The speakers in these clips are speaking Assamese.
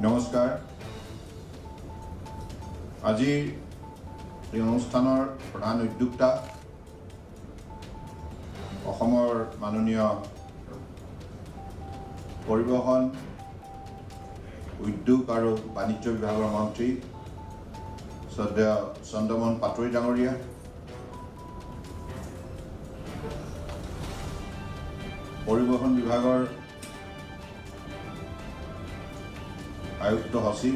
নমস্কাৰ। আজিৰ এই অনুষ্ঠানৰ প্ৰধান উদ্যোক্তা অসমৰ মাননীয় পৰিবহণ উদ্যোগ আৰু বাণিজ্য বিভাগৰ মন্ত্ৰী শ্ৰদ্ধেয় চন্দ্ৰমোহন পাটোৱাৰী ডাঙৰীয়া, পৰিবহণ বিভাগৰ আয়ুক্ত সচিব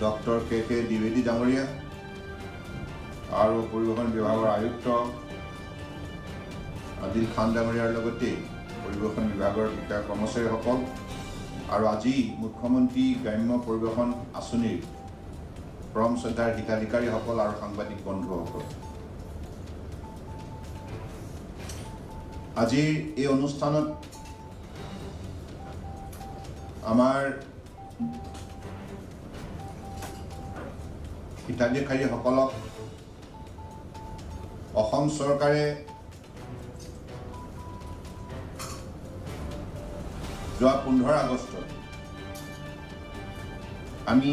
ডক্টৰ কে দ্বিবেদী ডাঙৰীয়া আৰু পৰিবহণ বিভাগৰ আয়ুক্ত আদিল খান ডাঙৰীয়াৰ লগতে পৰিবহণ বিভাগৰ বিষয়া কৰ্মচাৰীসকল আৰু আজি মুখ্যমন্ত্ৰী গ্ৰাম্য পৰিবহণ আঁচনিৰ পৰম শ্ৰদ্ধাৰ হিতাধিকাৰীসকল আৰু সাংবাদিক বন্ধুসকল, আজিৰ এই অনুষ্ঠানত আমাৰ হিতাধিকাৰীসকলক অসম চৰকাৰে যোৱা 15 আগষ্টত আমি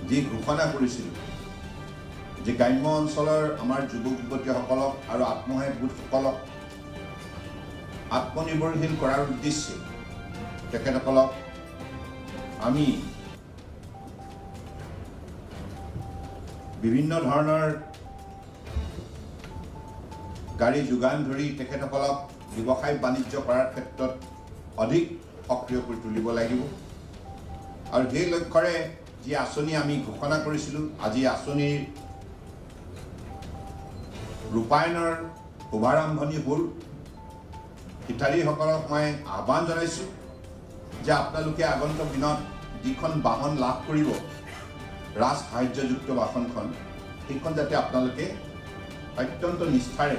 যি ঘোষণা কৰিছিলোঁ যে গ্ৰাম্য অঞ্চলৰ আমাৰ যুৱক যুৱতীসকলক আৰু আত্মসহায়ক গোটসকলক আত্মনিৰ্ভৰশীল কৰাৰ উদ্দেশ্যে তেখেতসকলক আমি বিভিন্ন ধৰণৰ গাড়ী যোগান ধৰি তেখেতসকলক ব্যৱসায় বাণিজ্য কৰাৰ ক্ষেত্ৰত অধিক সক্ৰিয় কৰি তুলিব লাগিব আৰু সেই লক্ষ্যৰে যি আঁচনি আমি ঘোষণা কৰিছিলোঁ, আজি আঁচনিৰ ৰূপায়ণৰ শুভাৰম্ভণি হ'ল। হিতাধিকাৰীসকলক মই আহ্বান জনাইছোঁ যে আপোনালোকে আগন্তুক দিনত যিখন বাহন লাভ কৰিব, ৰাজ সাহায্যযুক্ত বাহনখন, সেইখন যাতে আপোনালোকে অত্যন্ত নিষ্ঠাৰে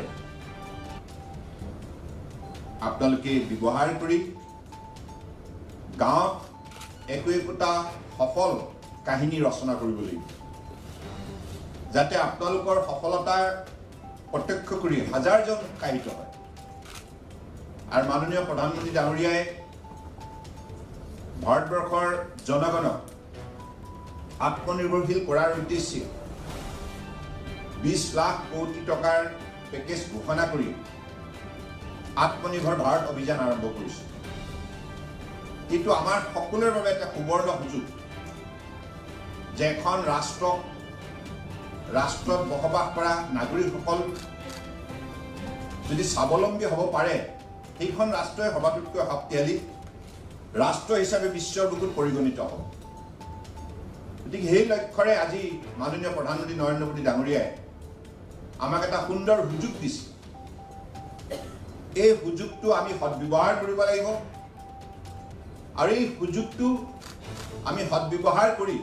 আপোনালোকে ব্যৱহাৰ কৰি গাঁৱত একোটা সফল কাহিনী ৰচনা কৰিব লাগিব, যাতে আপোনালোকৰ সফলতাৰ প্ৰত্যক্ষ কৰি হাজাৰজন উৎসাহিত হয়। আৰু মাননীয় প্ৰধানমন্ত্ৰী ডাঙৰীয়াই ভাৰতবৰ্ষৰ জনগণক আত্মনিৰ্ভৰশীল কৰাৰ উদ্দেশ্যে 20 লাখ কোটি টকাৰ পেকেজ ঘোষণা কৰি আত্মনিৰ্ভৰ ভাৰত অভিযান আৰম্ভ কৰিছে। এইটো আমাৰ সকলোৰে বাবে এটা সুবৰ্ণ সুযোগ যে এখন ৰাষ্ট্ৰত বসবাস কৰা নাগৰিকসকল যদি স্বাৱলম্বী হ'ব পাৰে, সেইখন ৰাষ্ট্ৰই সবাতোতকৈ শক্তিশালী ৰাষ্ট্ৰ হিচাপে বিশ্বৰ বুকুত পৰিগণিত হ'ব। গতিকে সেই লক্ষ্যৰে আজি মাননীয় প্ৰধানমন্ত্ৰী নৰেন্দ্ৰ মোদী ডাঙৰীয়াই আমাক এটা সুন্দৰ সুযোগ দিছে। এই সুযোগটো আমি সদ্ব্যৱহাৰ কৰিব লাগিব আৰু এই সুযোগটো আমি সদ্ব্যৱহাৰ কৰি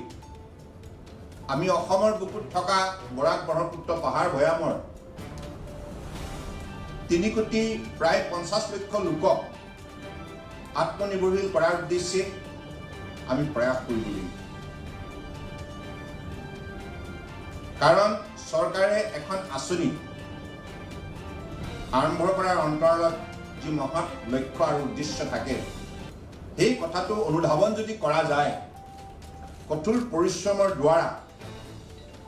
আমি অসমৰ বুকুত থকা বৰাক ব্ৰহ্মপুত্ৰ পাহাৰ ভৈয়ামৰ 3 কোটি প্ৰায় 50 লক্ষ লোকক আত্মনিৰ্ভৰশীল কৰাৰ উদ্দেশ্যে আমি প্ৰয়াস কৰিব লাগিব। কাৰণ চৰকাৰে এখন আঁচনি আৰম্ভ কৰাৰ অন্তৰালত যি মহৎ লক্ষ্য আৰু উদ্দেশ্য থাকে, সেই কথাটো অনুধাৱন যদি কৰা যায় কঠোৰ পৰিশ্ৰমৰ দ্বাৰা,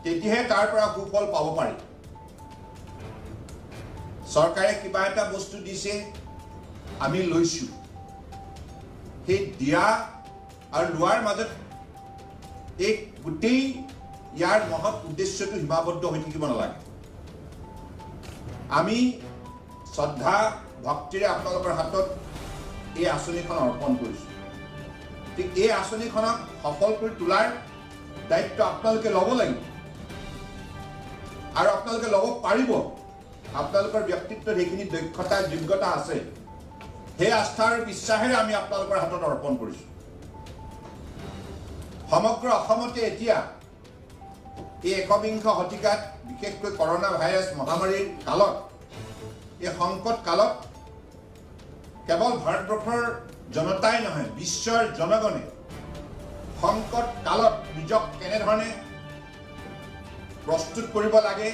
তেতিয়াহে তাৰ পৰা সুফল পাব পাৰি। চৰকাৰে কিবা এটা বস্তু দিছে, আমি লৈছোঁ, সেই দিয়া আৰু লোৱাৰ মাজত এই গোটেই ইয়াৰ মহৎ উদ্দেশ্যটো সীমাবদ্ধ হৈ থাকিব নালাগে। আমি শ্ৰদ্ধা ভক্তিৰে আপোনালোকৰ হাতত এই আঁচনিখন অৰ্পণ কৰিছোঁ। ঠিক এই আঁচনিখনক সফল কৰি তোলাৰ দায়িত্ব আপোনালোকে ল'ব লাগিব আৰু আপোনালোকে ল'ব পাৰিব। আপোনালোকৰ ব্যক্তিত্বত সেইখিনি দক্ষতা যোগ্যতা আছে, সেই আস্থা আৰু বিশ্বাসেৰে আমি আপোনালোকৰ হাতত অৰ্পণ কৰিছোঁ। সমগ্ৰ অসমতে এতিয়া এই একবিংশ শতিকাত, বিশেষকৈ কৰোনা ভাইৰাছ মহামাৰীৰ কালত, এই সংকট কালত কেৱল ভাৰতবৰ্ষৰ জনতাই নহয়, বিশ্বৰ জনগণে সংকট কালত নিজক কেনেধৰণে প্ৰস্তুত কৰিব লাগে,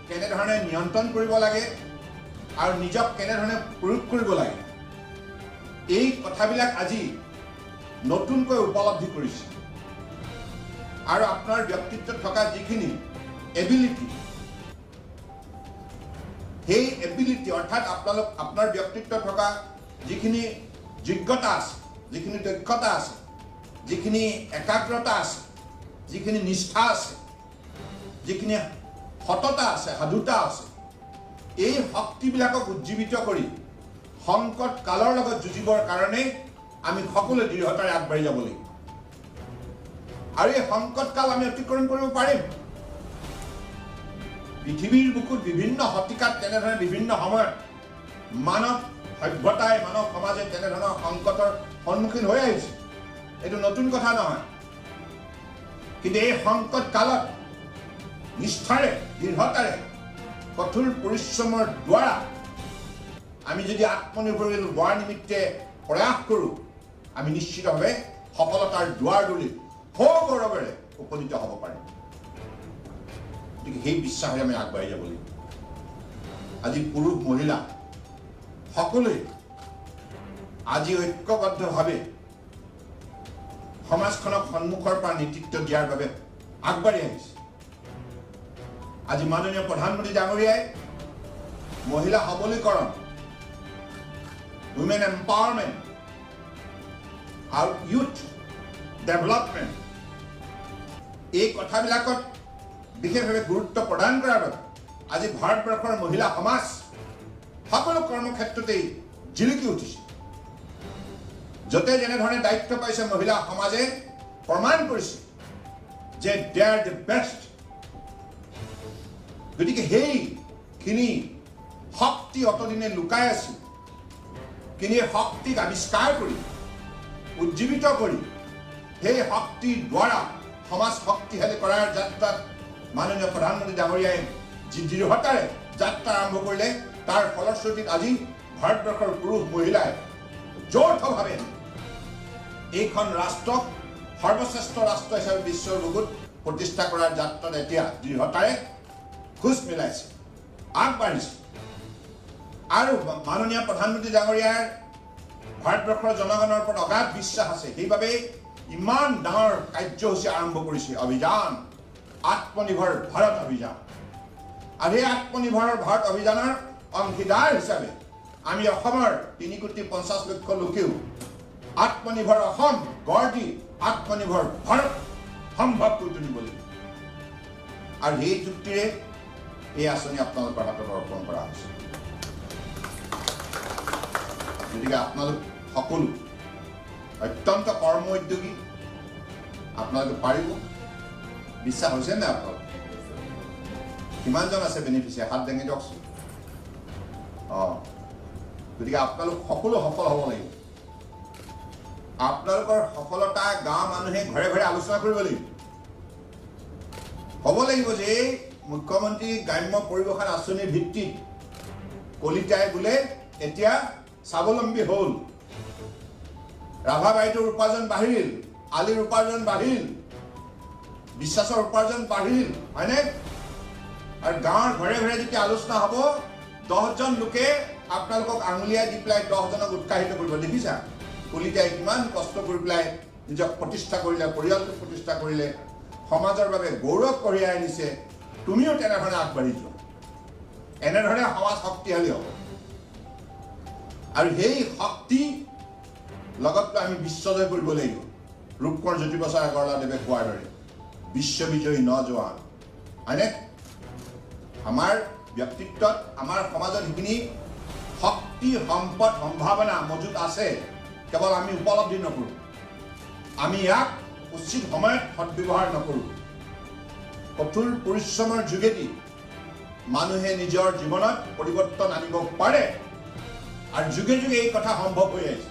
কেনেধৰণে নিয়ন্ত্ৰণ কৰিব লাগে আৰু নিজক কেনেধৰণে প্ৰয়োগ কৰিব লাগে, এই কথাবিলাক আজি নতুনকৈ উপলব্ধি কৰিছে আৰু আপোনাৰ ব্যক্তিত্বত থকা যিখিনি এবিলিটি সেই এবিলিটি অৰ্থাৎ আপোনাৰ ব্যক্তিত্বত থকা যিখিনি যোগ্যতা আছে যিখিনি দক্ষতা আছে যিখিনি একাগ্ৰতা আছে যিখিনি নিষ্ঠা আছে যিখিনি সততা আছে সাধুতা আছে এই শক্তিবিলাকক উজ্জীৱিত কৰি সংকট কালৰ লগত যুঁজিবৰ কাৰণে আমি সকলোৱে দৃঢ়তাৰে আগবাঢ়ি যাব লাগিব আৰু এই সংকট কাল আমি অতিক্ৰম কৰিব পাৰিম পৃথিৱীৰ বুকুত বিভিন্ন শতিকাত তেনেধৰণে বিভিন্ন সময়ত মানৱ সভ্যতাই মানৱ সমাজে তেনেধৰণৰ সংকটৰ সন্মুখীন হৈ আহিছে এইটো নতুন কথা নহয় কিন্তু এই সংকট কালত নিষ্ঠাৰে দৃঢ়তাৰে কঠোৰ পৰিশ্ৰমৰ দ্বাৰা আমি যদি আত্মনিৰ্ভৰশীল হোৱাৰ নিমিত্তে প্ৰয়াস কৰোঁ আমি নিশ্চিতভাৱে সফলতাৰ দুৱাৰদলি সগৌৰৱেৰে উপনীত হ'ব পাৰিম গতিকে সেই বিশ্বাসেৰে আমি আগবাঢ়ি যাব লাগিব আজি পুৰুষ মহিলা সকলোৱে আজি ঐক্যবদ্ধভাৱে সমাজখনক সন্মুখৰ পৰা নেতৃত্ব দিয়াৰ বাবে আগবাঢ়ি আহিছে আজি মাননীয় প্ৰধানমন্ত্ৰী ডাঙৰীয়াই মহিলা সবলীকৰণ women empowerment আৰু youth development এই কথাবিলাকত বিশেষভাৱে গুৰুত্ব প্ৰদান কৰাৰ বাবে আজি ভাৰতবৰ্ষৰ মহিলা সমাজ সকলো কৰ্মক্ষেত্ৰতেই জিলিকি উঠিছে যতে যেনেধৰণে দায়িত্ব পাইছে মহিলা সমাজে প্ৰমাণ কৰিছে যে they are the best গতিকে সেইখিনি শক্তি অতদিনে লুকাই আছিল কিন্তু এই শক্তিক আৱিষ্কাৰ কৰি উজ্জীৱিত কৰি সেই শক্তিৰ দ্বাৰা সমাজ শক্তিশালী কৰাৰ যাত্ৰাত মাননীয় প্ৰধানমন্ত্ৰী ডাঙৰীয়াই যি দৃঢ়তাৰে যাত্ৰা আৰম্ভ কৰিলে তাৰ ফলশ্ৰুতিত আজি ভাৰতবৰ্ষৰ পুৰুষ মহিলাই যৌথভাৱে এইখন ৰাষ্ট্ৰক সৰ্বশ্ৰেষ্ঠ ৰাষ্ট্ৰ হিচাপে বিশ্বৰ বুকুত প্ৰতিষ্ঠা কৰাৰ যাত্ৰাত এতিয়া দৃঢ়তাৰে খোজ মিলাইছে আগবাঢ়িছে আৰু মাননীয় প্ৰধানমন্ত্ৰী ডাঙৰীয়াৰ ভাৰতবৰ্ষৰ জনগণৰ ওপৰত অগাধ বিশ্বাস আছে সেইবাবে ইমান ডাঙৰ কাৰ্যসূচী আৰম্ভ কৰিছে অভিযান আত্মনিৰ্ভৰ ভাৰত অভিযান আৰু এই আত্মনিৰ্ভৰ ভাৰত অভিযানৰ অংশীদাৰ হিচাপে আমি অসমৰ 3,50,00,000 লোকেও আত্মনিৰ্ভৰ অসম গঢ় দি আত্মনিৰ্ভৰ ভাৰত সম্ভৱ কৰি তুলিব লাগিব আৰু সেই যুক্তিৰে এই আঁচনি আপোনালোকৰ হাতত অৰ্পণ কৰা হৈছে গতিকে আপোনালোক সকলো অত্যন্ত কৰ্ম উদ্যোগী আপোনালোকে পাৰিব বিশ্বাস হৈছে নে আপোনালোক কিমানজন আছে বেনিফিচিয়াৰী হাত দাঙি দিয়কচোন গতিকে আপোনালোক সকলো সফল হ'ব লাগিব আপোনালোকৰ সফলতা গাঁৱৰ মানুহে ঘৰে ঘৰে আলোচনা কৰিব লাগিব হ'ব লাগিব যে মুখ্যমন্ত্ৰী গ্ৰাম্য পৰিবহণ আঁচনিৰ ভিত্তিত কলিতাই বোলে এতিয়া স্বাৱলম্বী হ'ল ৰাভা বাইদেউৰ উপাৰ্জন বাঢ়িল আলিৰ উপাৰ্জন বাঢ়িল বিশ্বাসৰ উপাৰ্জন বাঢ়িল হয়নে আৰু গাঁৱৰ ঘৰে ঘৰে যেতিয়া আলোচনা হ'ব 10জন লোকে আপোনালোকক আঙুলিয়াই দি পেলাই 10জনক উৎসাহিত কৰিব দেখিছা কলিতাই কিমান কষ্ট কৰি পেলাই নিজক প্ৰতিষ্ঠা কৰিলে পৰিয়ালটো প্ৰতিষ্ঠা কৰিলে সমাজৰ বাবে গৌৰৱ কঢ়িয়াই আনিছে তুমিও তেনেধৰণে আগবাঢ়ি যোৱা এনেধৰণে সমাজ শক্তিশালী হ'ব আৰু সেই শক্তি লগত আমি বিশ্বজয় কৰিব লাগিব ৰূপকোঁৱৰ জ্যোতিপ্ৰসাদ আগৰৱালাদেৱে কোৱাৰ দৰে বিশ্ববিজয়ী নজোৱান হয়নে আমাৰ ব্যক্তিত্বত আমাৰ সমাজত সেইখিনি শক্তি সম্পদ সম্ভাৱনা মজুত আছে কেৱল আমি উপলব্ধি নকৰোঁ আমি ইয়াক উচিত সময়ত সদ্ব্যৱহাৰ নকৰোঁ কঠোৰ পৰিশ্ৰমৰ যোগেদি মানুহে নিজৰ জীৱনত পৰিৱৰ্তন আনিব পাৰে আৰু যুগে যুগে এই কথা সম্ভৱ হৈ আহিছে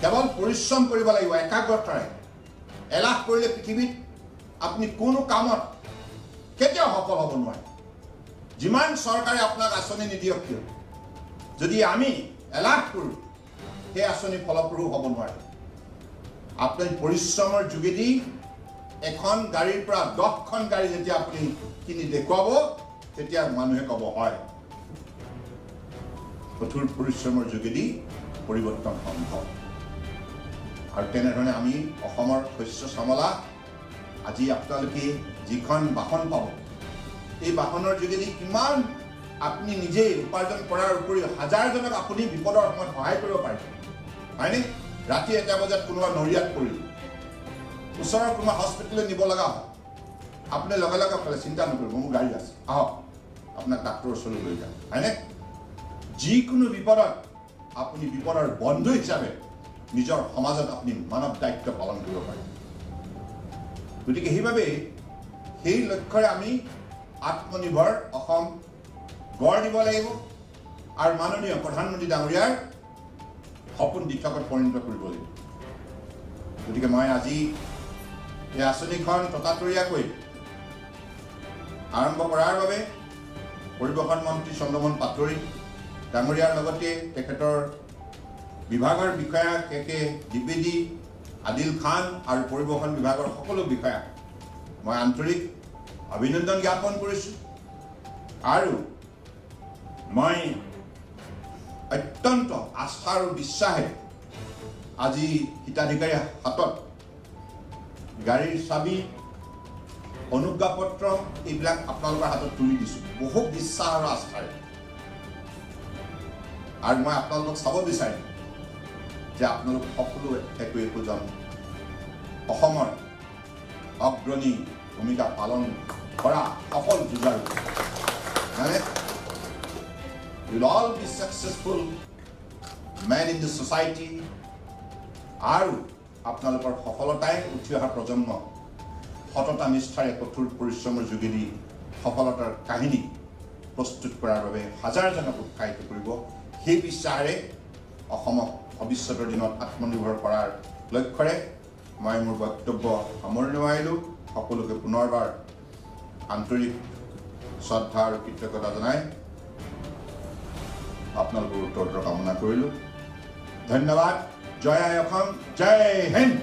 কেৱল পৰিশ্ৰম কৰিব লাগিব একাগ্ৰতাৰে এলাহ কৰিলে পৃথিৱীত আপুনি কোনো কামত কেতিয়াও সফল হ'ব নোৱাৰে যিমান চৰকাৰে আপোনাক আঁচনি নিদিয়ক কিয় যদি আমি এলাহ কৰোঁ সেই আঁচনি ফলপ্ৰসূ হ'ব নোৱাৰে আপুনি পৰিশ্ৰমৰ যোগেদি এখন গাড়ীৰ পৰা 10খন গাড়ী যেতিয়া আপুনি কিনি দেখুৱাব তেতিয়া মানুহে ক'ব হয় কঠোৰ পৰিশ্ৰমৰ যোগেদি পৰিৱৰ্তন সম্ভৱ আৰু তেনেধৰণে আমি অসমৰ শস্য শ্যামলা আজি আপোনালোকে যিখন বাহন পাব, এই বাহনৰ যোগেদি কিমান আপুনি নিজে উপাৰ্জন কৰাৰ উপৰিও হাজাৰজনক আপুনি বিপদৰ সময়ত সহায় কৰিব পাৰে, হয়নে? ৰাতি 1 বজাত কোনোবা নৰিয়াত পৰিল, ওচৰৰ কোনোবা হস্পিটেললৈ নিব লগা হয়, আপুনি লগে লগে ক'লে চিন্তা নকৰিব, মোৰ গাড়ী আছে, আহক আপোনাক ডাক্তৰৰ ওচৰলৈ লৈ যাম, হয়নে? যিকোনো বিপদত আপুনি বিপদৰ বন্ধু হিচাপে নিজৰ সমাজত আপুনি মানৱ দায়িত্ব পালন কৰিব পাৰে। গতিকে সেইবাবে সেই লক্ষ্যৰে আমি আত্মনিৰ্ভৰ অসম গঢ় দিব লাগিব আৰু মাননীয় প্ৰধানমন্ত্ৰী ডাঙৰীয়াৰ সপোন দিঠকত পৰিণত কৰিব লাগিব। গতিকে মই আজি এই আঁচনিখন ততাতৰীয়াকৈ আৰম্ভ কৰাৰ বাবে পৰিবহণ মন্ত্ৰী চন্দ্ৰমোহন পাটোৱাৰী ডাঙৰীয়াৰ লগতে তেখেতৰ বিভাগৰ বিষয়া কে দ্বিবেদী, আদিল খান আৰু পৰিবহণ বিভাগৰ সকলো বিষয়া মই আন্তৰিক অভিনন্দন জ্ঞাপন কৰিছোঁ। আৰু মই অত্যন্ত আস্থা আৰু বিশ্বাসে আজি হিতাধিকাৰীৰ হাতত গাড়ীৰ চাবি, অনুজ্ঞাপত্ৰ এইবিলাক আপোনালোকৰ হাতত তুলি দিছোঁ বহুত বিশ্বাস আৰু আস্থাৰে। আৰু মই আপোনালোকক চাব বিচাৰিম যে আপোনালোক সকলো একোজন অসমৰ অগ্ৰণী ভূমিকা পালন কৰা সফল যুঁজাৰু, মানে will all be successful men in the society। আৰু আপোনালোকৰ সফলতাই উঠি অহা প্ৰজন্ম সততা নিষ্ঠাৰে কঠোৰ পৰিশ্ৰমৰ যোগেদি সফলতাৰ কাহিনী প্ৰস্তুত কৰাৰ বাবে হাজাৰজনক উৎসাহিত কৰিব। সেই বিশ্বাসেৰে অসমক ভৱিষ্যতৰ দিনত আত্মনিৰ্ভৰ কৰাৰ লক্ষ্যৰে মই মোৰ বক্তব্য সামৰণি মাৰিলোঁ। সকলোকে পুনৰবাৰ আন্তৰিক শ্ৰদ্ধা আৰু কৃতজ্ঞতা জনাই আপোনালোকৰ উত্তৰ কামনা কৰিলোঁ। ধন্যবাদ। জয় আই অসম, জয় হিন্দ।